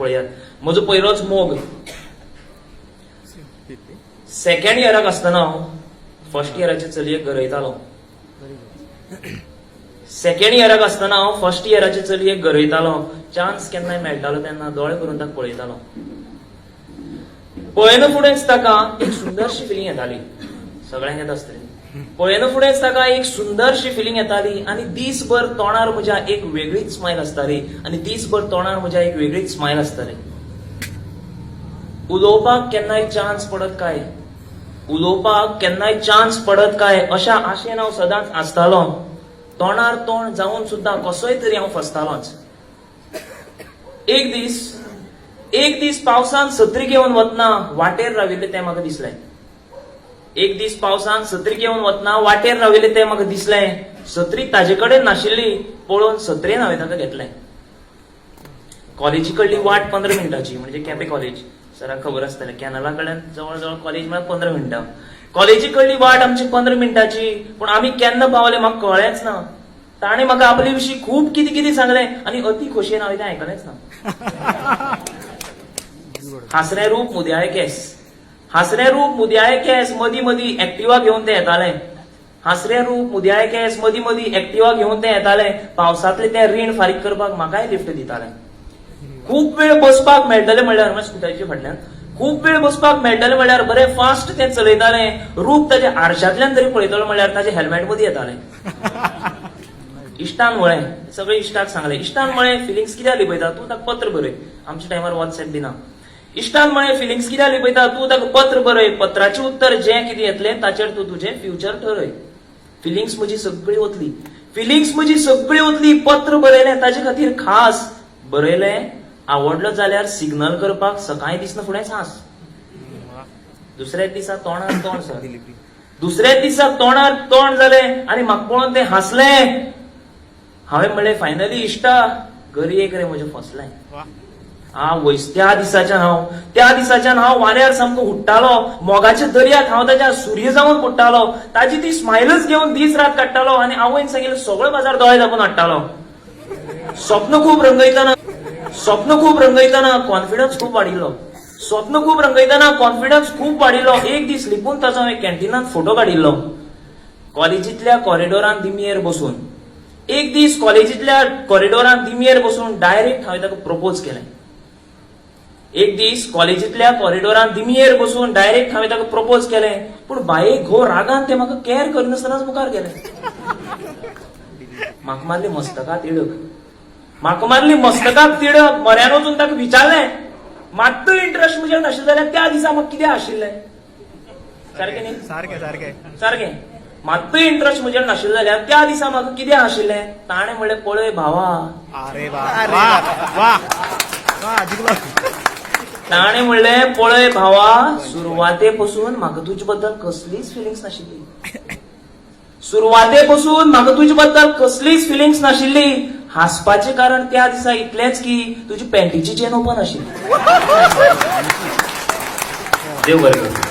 पळयात म्हजो पयलोच मोग सेकंड इयराक आसतना हांव फर्स्ट इयराचे चलयेक गरयतालो. सेकंड इयराक आसतना हांव फर्स्ट इयराचे चलयेक गरयतालो. चान्स केन्नाय मेळटालो तेन्ना दोळे करून ताका पळयतालो. पळयना फुडेंच ताका एक सुंदरशी फिलींग येताली. सगळ्यांक येता आसतली. पळयना फुडेंच ताका एक सुंदरशी फिलींग येताली आनी दीसभर तोंडार म्हज्या एक वेगळीच स्मायल आसताली आनी दीसभर तोंडार म्हज्या एक वेगळीच स्मायल आसताली. उलोवपाक केन्नाय चान्स पडत काय, उलोवपाक केन्नाय चान्स पडत काय अशा आशेन हांव सदांच आसतालो. तोंडार तोंड जावन सुद्दां कसोय तरी हांव फसतालोच. एक दीस पावसान सत्री घेवन वतना वाटेर राविल्ले तें म्हाका दिसलें. एक दीस पावसान सत्री घेवन वतना वाटेर राविल्ले तें म्हाका दिसलें. सत्री ताजे कडेन नाशिल्ली पळोवन सत्रेन हांवें ताका घेतलें. कॉलेजी कडली वाट 15 मिनटाची, म्हणजे केपें कॉलेज. सराक खबर आसतलें कॅनला कडल्यान जवळ जवळ कॉलेज म्हळ्यार 15 मिनटां. कॉलेजी कडली वाट आमची 15 मिनटाची. पूण आमी केन्ना पावले म्हाका कळ्ळेंच ना. ताणें म्हाका आपले विशीं खूब कितें कितें सांगलें आनी अती खोशयेन हांवें तें आयकलेंच ना. हासरे रूप मुद्याळे केस, हासरे रूप मुद्याळे केस, मदीं मदीं एक्टिवा घेवन ते येताले. हासरे रूप मुद्याळे केस, मदीं मदीं एक्टिवा घेवन ते येताले. पावसांतले ते रीण फारीक करपाक म्हाकाय लिफ्ट दिताले. खूब वेळ बसपाक मेळटले म्हणल्यार म्हज्या स्कुटरीच्या फाटल्यान खूब वेळ बसपाक मेळटले म्हणल्यार बरें फास्ट ते चलयताले. रूप ताचे आरशांतल्यान तरी पळयतलो म्हणल्यार ताचे हेल्मेट मदीं येताले. इश्टान म्हळें, सगळे इश्टाक सांगलें, इश्टान म्हळें फिलिंग्स कित्याक लिपयता, तूं ताका पत्र बरय. आमच्या टायमार वॉट्सएप बी ना. इश्टान म्हळें फिलिंग्स कित्याक लिपयता, तूं ताका पत्र बरय. पत्राचें उत्तर जें कितें येतलें ताचेर तूं तुजें फ्युचर ठरय. फिलिंग्स म्हजी सगळी वतली, फिलिंग्स म्हजी सगळी वतली. पत्र बरयलें ताचे खातीर खास. बरयलें आवडलो जाल्यार सिग्नल करपाक सकाळीं दिसना फुडें सांस. दुसऱ्याच दिसा तोंडार तोंड सर, दुसऱ्याच दिसा तोंडार तोंड जालें आनी म्हाका पळोवन तें हांसलें. हांवें म्हणलें फायनली इश्टा गरयेक रे म्हजें फसलें. त्या दिसाच्यान हांव वाऱ्यार सामको हुट्टालो. मोगाच्या दर्याक हांव ताच्या सूर्य जावन पडटालो. ताजी ती स्मायलच घेवन दीस रात काडटालो आनी आवयन सांगिल्लें सगळो बाजार दोळे धांपून हाडटालो. स्वप्न खूब रंगयतना कॉन्फिडन्स खूब वाडिल्लो. खूब वाडिल्लो. एक दीस लिपून ताचो हांवें कॅन्टिनांत फोटो काडिल्लो. कॉलेजींतल्या कॉरिडोरांत दिमयेर बसून डायरेक्ट हांवें ताका प्रपोज केलें. पूण बायेक घोव रागान तें म्हाका केअर करनासतनाच मुखार गेलें. म्हाका मारली मस्तकाक तिडक. म्हऱ्यान वचून ताका विचारलें, मात्तूय इंट्रस्ट म्हजेर नाशिल्लें जाल्यार त्या दिसा म्हाका कितें आशिल्लें. सारकें न्ही? सारकें. मात्तूय इंट्रस्ट म्हजेर नाशिल्लें जाल्यार त्या दिसा म्हाका कितें आशिल्लें. ताणें म्हणलें, पळय भावा, ताणें म्हणलें, पळय भावा, सुरवाते पसून म्हाका तुजे बद्दल कसलीच फिलिंग्स नाशिल्ली. हांसपाचें कारण त्या दिसा इतलेंच की तुजी पॅन्टीची चेन ओपन आशिल्ली. देव बरें करूं.